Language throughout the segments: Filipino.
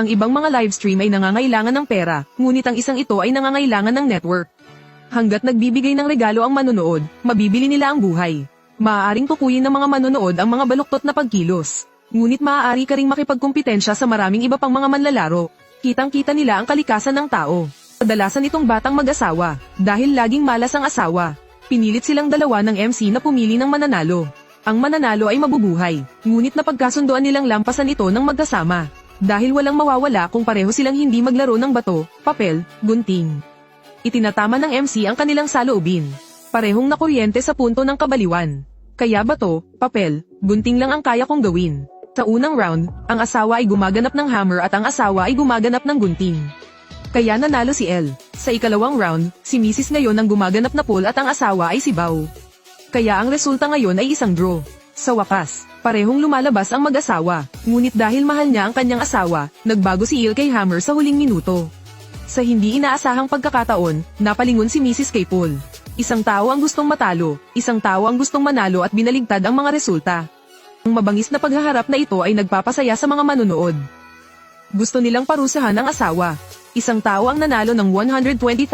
Ang ibang mga livestream ay nangangailangan ng pera, ngunit ang isang ito ay nangangailangan ng network. Hanggat nagbibigay ng regalo ang manonood, mabibili nila ang buhay. Maaaring tukuyin ng mga manonood ang mga baluktot na pagkilos. Ngunit maaari ka ring makipagkumpetensya sa maraming iba pang mga manlalaro. Kitang-kita nila ang kalikasan ng tao. Kadalasan itong batang mag-asawa, dahil laging malas ang asawa. Pinilit silang dalawa ng MC na pumili ng mananalo. Ang mananalo ay mabubuhay, ngunit napagkasunduan nilang lampasan ito ng magkasama. Dahil walang mawawala kung pareho silang hindi maglaro ng bato, papel, gunting. Itinatama ng MC ang kanilang saloobin. Parehong nakuryente sa punto ng kabaliwan. Kaya bato, papel, gunting lang ang kaya kong gawin. Sa unang round, ang asawa ay gumaganap ng hammer at ang asawa ay gumaganap ng gunting. Kaya nanalo si L. Sa ikalawang round, si Mrs. ngayon ang gumaganap na pole at ang asawa ay si Bao. Kaya ang resulta ngayon ay isang draw. Sa wakas, parehong lumalabas ang mag-asawa, ngunit dahil mahal niya ang kanyang asawa, nagbago si Il kay Hammer sa huling minuto. Sa hindi inaasahang pagkakataon, napalingon si Mrs. kay Paul. Isang tao ang gustong matalo, isang tao ang gustong manalo at binaligtad ang mga resulta. Ang mabangis na paghaharap na ito ay nagpapasaya sa mga manunood. Gusto nilang parusahan ang asawa. Isang tao ang nanalo ng $120,000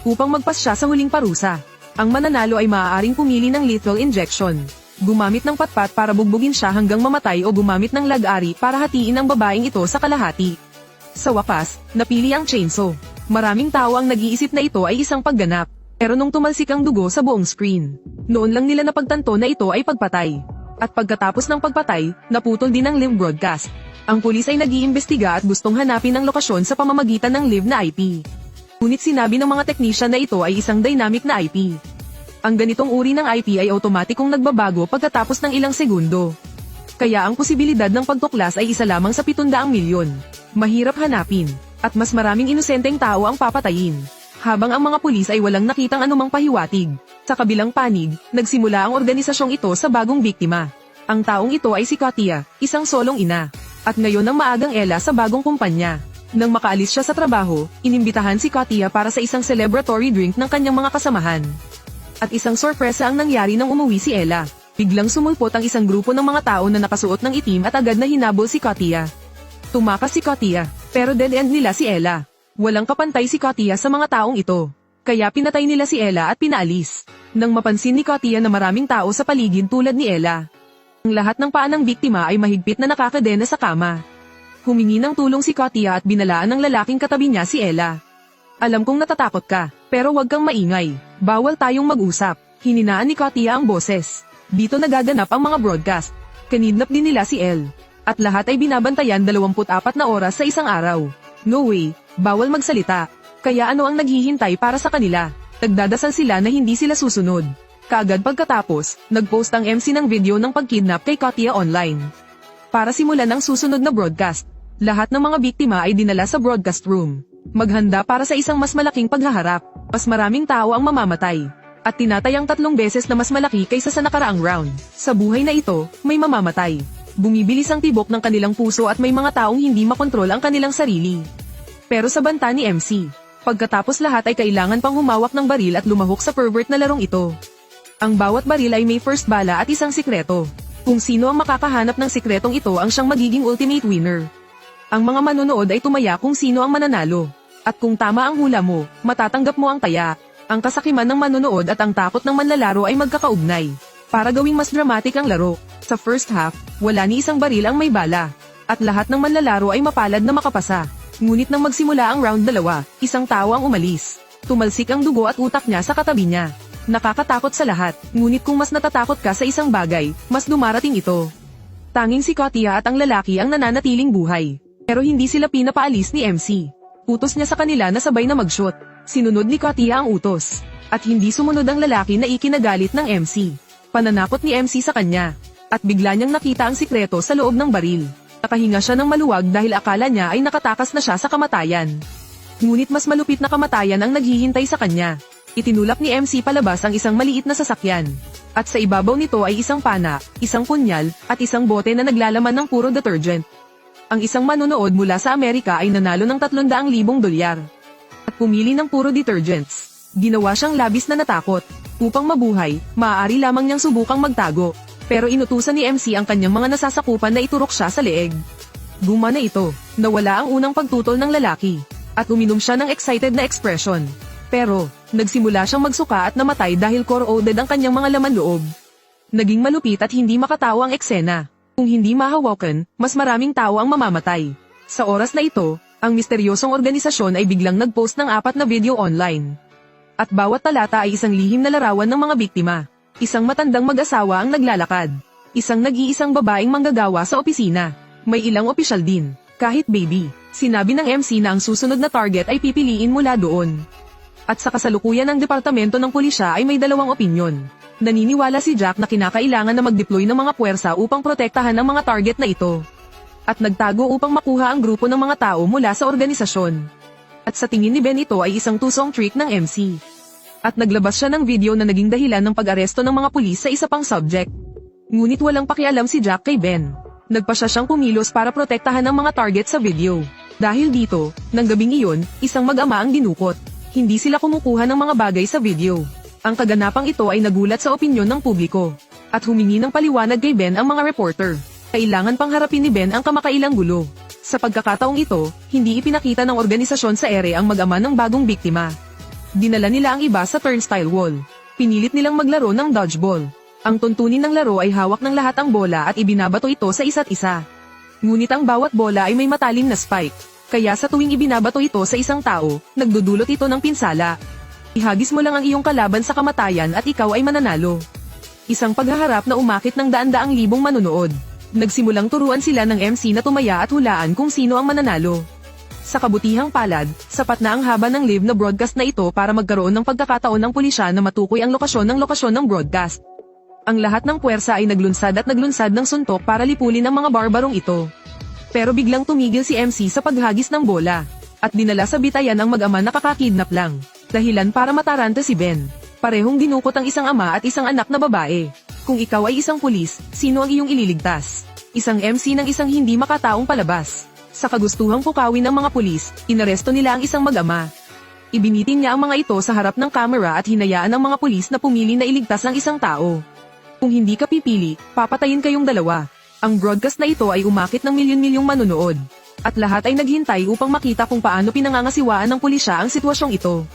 upang magpasya sa huling parusa. Ang mananalo ay maaaring pumili ng lethal injection. Gumamit ng patpat para bugbugin siya hanggang mamatay o gumamit ng lag-ari para hatiin ang babaeng ito sa kalahati. Sa wakas, napili ang chainsaw. Maraming tao ang nag-iisip na ito ay isang pagganap. Pero nung tumalsik ang dugo sa buong screen, noon lang nila napagtanto na ito ay pagpatay. At pagkatapos ng pagpatay, naputol din ang live broadcast. Ang pulis ay nag-iimbestiga at gustong hanapin ang lokasyon sa pamamagitan ng live na IP. Ngunit sinabi ng mga teknisyan na ito ay isang dynamic na IP. Ang ganitong uri ng IP ay automatikong nagbabago pagkatapos ng ilang segundo. Kaya ang posibilidad ng pagtuklas ay isa lamang sa 700 milyon. Mahirap hanapin, at mas maraming inosenteng tao ang papatayin. Habang ang mga pulis ay walang nakitang anumang pahiwatig. Sa kabilang panig, nagsimula ang organisasyong ito sa bagong biktima. Ang taong ito ay si Katia, isang solong ina. At ngayon ang maagang Ella sa bagong kumpanya. Nang makaalis siya sa trabaho, inimbitahan si Katia para sa isang celebratory drink ng kanyang mga kasamahan. At isang sorpresa ang nangyari nang umuwi si Ella. Biglang sumulpot ang isang grupo ng mga tao na nakasuot ng itim at agad na hinabol si Katia. Tumakas si Katia, pero dead end nila si Ella. Walang kapantay si Katia sa mga taong ito. Kaya pinatay nila si Ella at pinaalis. Nang mapansin ni Katia na maraming tao sa paligid tulad ni Ella. Ang lahat ng paa ng biktima ay mahigpit na nakakadena sa kama. Humingi ng tulong si Katia at binalaan ng lalaking katabi niya si Ella. Alam kong natatakot ka, pero wag kang maingay. Bawal tayong mag-usap. Hininaan ni Katia ang boses. Dito nagaganap ang mga broadcast. Kinidnap din nila si Elle. At lahat ay binabantayan 24 na oras sa isang araw. No way, bawal magsalita. Kaya ano ang naghihintay para sa kanila? Nagdadasal sila na hindi sila susunod. Kaagad pagkatapos, nagpost ang MC ng video ng pagkidnap kay Katia online. Para simulan ang susunod na broadcast, lahat ng mga biktima ay dinala sa broadcast room. Maghanda para sa isang mas malaking paghaharap. Mas maraming tao ang mamamatay. At tinatayang 3 beses na mas malaki kaysa sa nakaraang round. Sa buhay na ito, may mamamatay. Bumibilis ang tibok ng kanilang puso at may mga taong hindi makontrol ang kanilang sarili. Pero sa banta ni MC, pagkatapos lahat ay kailangan pang humawak ng baril at lumahok sa pervert na larong ito. Ang bawat baril ay may first bala at isang sikreto. Kung sino ang makakahanap ng sikretong ito ang siyang magiging ultimate winner. Ang mga manonood ay tumaya kung sino ang mananalo. At kung tama ang hula mo, matatanggap mo ang taya. Ang kasakiman ng manonood at ang takot ng manlalaro ay magkakaugnay. Para gawing mas dramatic ang laro, sa first half, wala ni isang baril ang may bala. At lahat ng manlalaro ay mapalad na makapasa. Ngunit nang magsimula ang round 2, isang tao ang umalis. Tumalsik ang dugo at utak niya sa katabi niya. Nakakatakot sa lahat, ngunit kung mas natatakot ka sa isang bagay, mas dumarating ito. Tanging si Katia at ang lalaki ang nananatiling buhay. Pero hindi sila pinapaalis ni MC. Utos niya sa kanila na sabay na mag-shoot. Sinunod ni Katia ang utos. At hindi sumunod ang lalaki na ikinagalit ng MC. Pananakot ni MC sa kanya. At bigla niyang nakita ang sikreto sa loob ng baril. Nakahinga siya ng maluwag dahil akala niya ay nakatakas na siya sa kamatayan. Ngunit mas malupit na kamatayan ang naghihintay sa kanya. Itinulak ni MC palabas ang isang maliit na sasakyan. At sa ibabaw nito ay isang pana, isang punyal, at isang bote na naglalaman ng puro detergent. Ang isang manonood mula sa Amerika ay nanalo ng $300,000. At pumili ng puro detergents. Ginawa siyang labis na natakot. Upang mabuhay, maaari lamang niyang subukang magtago. Pero inutusan ni MC ang kanyang mga nasasakupan na iturok siya sa leeg. Gumana ito. Nawala ang unang pagtutol ng lalaki, at uminom siya ng excited na expression. Pero, nagsimula siyang magsuka at namatay dahil corroded ang kanyang mga laman loob. Naging malupit at hindi makatawa ang eksena. Kung hindi mahawakan, mas maraming tao ang mamamatay. Sa oras na ito, ang misteryosong organisasyon ay biglang nag-post ng 4 na video online. At bawat talata ay isang lihim na larawan ng mga biktima. Isang matandang mag-asawa ang naglalakad. Isang nag-iisang babaeng manggagawa sa opisina. May ilang opisyal din. Kahit baby, sinabi ng MC na ang susunod na target ay pipiliin mula doon. At sa kasalukuyan ng Departamento ng Pulisya ay may 2 opinyon. Naniniwala si Jack na kinakailangan na mag-deploy ng mga puwersa upang protektahan ang mga target na ito. At nagtago upang makuha ang grupo ng mga tao mula sa organisasyon. At sa tingin ni Ben ito ay isang tusong trick ng MC. At naglabas siya ng video na naging dahilan ng pag-aresto ng mga pulis sa isa pang subject. Ngunit walang pakialam si Jack kay Ben. Nagpa siya siyang kumilos para protektahan ang mga target sa video. Dahil dito, nang gabing iyon, isang mag-ama ang dinukot. Hindi sila kumukuha ng mga bagay sa video. Ang kaganapang ito ay nagulat sa opinyon ng publiko. At humingi ng paliwanag kay Ben ang mga reporter. Kailangan pang harapin ni Ben ang kamakailang gulo. Sa pagkakataong ito, hindi ipinakita ng organisasyon sa ere ang mag-ama ng bagong biktima. Dinala nila ang iba sa turnstile wall. Pinilit nilang maglaro ng dodgeball. Ang tuntunin ng laro ay hawak ng lahat ang bola at ibinabato ito sa isa't isa. Ngunit ang bawat bola ay may matalim na spike. Kaya sa tuwing ibinabato ito sa isang tao, nagdudulot ito ng pinsala. Ihagis mo lang ang iyong kalaban sa kamatayan at ikaw ay mananalo. Isang paghaharap na umakit ng daan-daang libong manunood. Nagsimulang turuan sila ng MC na tumaya at hulaan kung sino ang mananalo. Sa kabutihang palad, sapat na ang haba ng live na broadcast na ito para magkaroon ng pagkakataon ng pulisya na matukoy ang lokasyon ng broadcast. Ang lahat ng puwersa ay naglunsad ng suntok para lipulin ang mga barbarong ito. Pero biglang tumigil si MC sa paghagis ng bola. At dinala sa bitayan ang mag-ama na kakakidnap lang. Dahilan para mataranta si Ben. Parehong dinukot ang isang ama at isang anak na babae. Kung ikaw ay isang pulis, sino ang iyong ililigtas? Isang MC ng isang hindi makataong palabas. Sa kagustuhang pukawin ng mga pulis, inaresto nila ang isang mag-ama. Ibinitin niya ang mga ito sa harap ng kamera at hinayaan ang mga pulis na pumili na iligtas ang isang tao. Kung hindi ka pipili, papatayin kayong dalawa. Ang broadcast na ito ay umakit ng milyon-milyong manunood. At lahat ay naghintay upang makita kung paano pinangangasiwaan ng pulisya ang sitwasyong ito.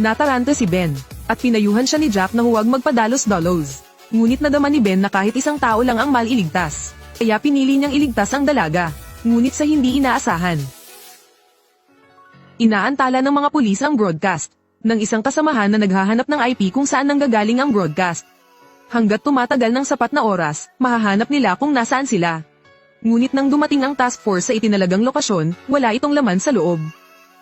Nataranta si Ben, at pinayuhan siya ni Jack na huwag magpadalos-dalos. Ngunit nadama ni Ben na kahit isang tao lang ang maliligtas. Kaya pinili niyang iligtas ang dalaga, ngunit sa hindi inaasahan. Inaantala ng mga pulis ang broadcast, ng isang kasamahan na naghahanap ng IP kung saan nanggagaling ang broadcast. Hanggat tumatagal ng sapat na oras, mahahanap nila kung nasaan sila. Ngunit nang dumating ang task force sa itinalagang lokasyon, wala itong laman sa loob.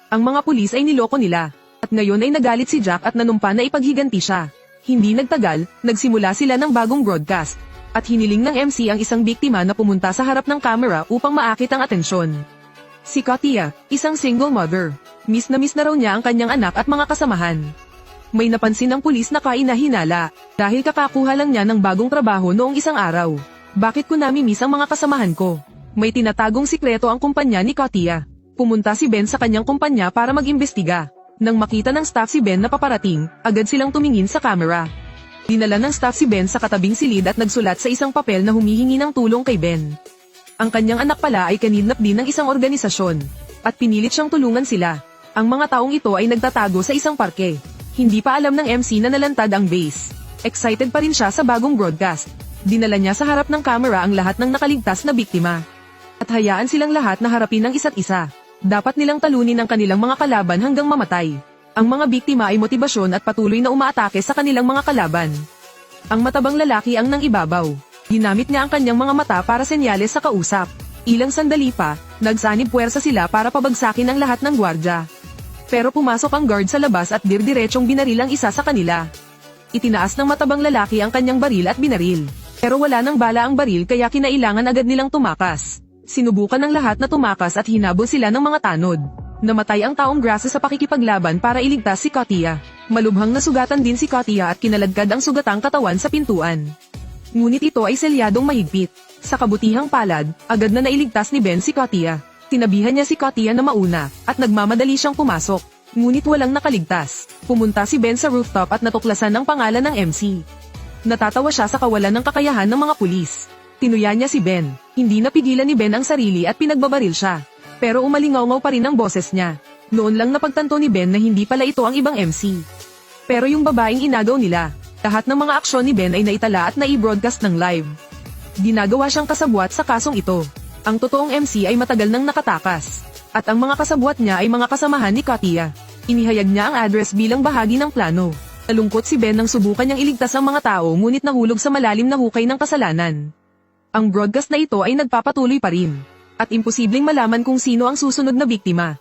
Ang mga pulis ay niloko nila, at ngayon ay nagalit si Jack at nanumpa na ipaghiganti siya. Hindi nagtagal, nagsimula sila ng bagong broadcast, at hiniling ng MC ang isang biktima na pumunta sa harap ng camera upang maakit ang atensyon. Si Katia, isang single mother. Miss na raw niya ang kanyang anak at mga kasamahan. May napansin ng pulis na kainahinala, dahil kakakuha lang niya ng bagong trabaho noong isang araw. Bakit ko nami-miss ang mga kasamahan ko? May tinatagong sikreto ang kumpanya ni Katia. Pumunta si Ben sa kanyang kumpanya para mag-imbestiga. Nang makita ng staff si Ben na paparating, agad silang tumingin sa camera. Dinala ng staff si Ben sa katabing silid at nagsulat sa isang papel na humihingi ng tulong kay Ben. Ang kanyang anak pala ay kanidnap din ng isang organisasyon, at pinilit siyang tulungan sila. Ang mga taong ito ay nagtatago sa isang parke. Hindi pa alam ng MC na nalantad ang base. Excited pa rin siya sa bagong broadcast. Dinala niya sa harap ng camera ang lahat ng nakaligtas na biktima. At hayaan silang lahat na harapin ng isa't isa. Dapat nilang talunin ang kanilang mga kalaban hanggang mamatay. Ang mga biktima ay motibasyon at patuloy na umaatake sa kanilang mga kalaban. Ang matabang lalaki ang nang ibabaw. Ginamit niya ang kanyang mga mata para senyales sa kausap. Ilang sandali pa, nagsanib puwersa sila para pabagsakin ang lahat ng gwardya. Pero pumasok ang guard sa labas at dirdiretsong binaril ang isa sa kanila. Itinaas ng matabang lalaki ang kanyang baril at binaril. Pero wala nang bala ang baril kaya kinailangan agad nilang tumakas. Sinubukan ng lahat na tumakas at hinabol sila ng mga tanod. Namatay ang taong grasa sa pakikipaglaban para iligtas si Katia. Malubhang nasugatan din si Katia at kinaladkad ang sugatang katawan sa pintuan. Ngunit ito ay selyadong mahigpit. Sa kabutihang palad, agad na nailigtas ni Ben si Katia. Tinabihan niya si Katia na mauna, at nagmamadali siyang pumasok. Ngunit walang nakaligtas. Pumunta si Ben sa rooftop at natuklasan ang pangalan ng MC. Natatawa siya sa kawalan ng kakayahan ng mga pulis. Tinuya niya si Ben. Hindi napigilan ni Ben ang sarili at pinagbabaril siya. Pero umalingaw-ngaw pa rin ang boses niya. Noon lang napagtanto ni Ben na hindi pala ito ang ibang MC. Pero yung babaeng inagaw nila. Lahat ng mga aksyon ni Ben ay naitala at nai-broadcast ng live. Ginagawa siyang kasabwat sa kasong ito. Ang totoong MC ay matagal nang nakatakas. At ang mga kasabwat niya ay mga kasamahan ni Katia. Inihayag niya ang address bilang bahagi ng plano. Nalungkot si Ben nang subukan niyang iligtas ang mga tao ngunit nahulog sa malalim na hukay ng kasalanan. Ang broadcast na ito ay nagpapatuloy pa rin. At imposibleng malaman kung sino ang susunod na biktima.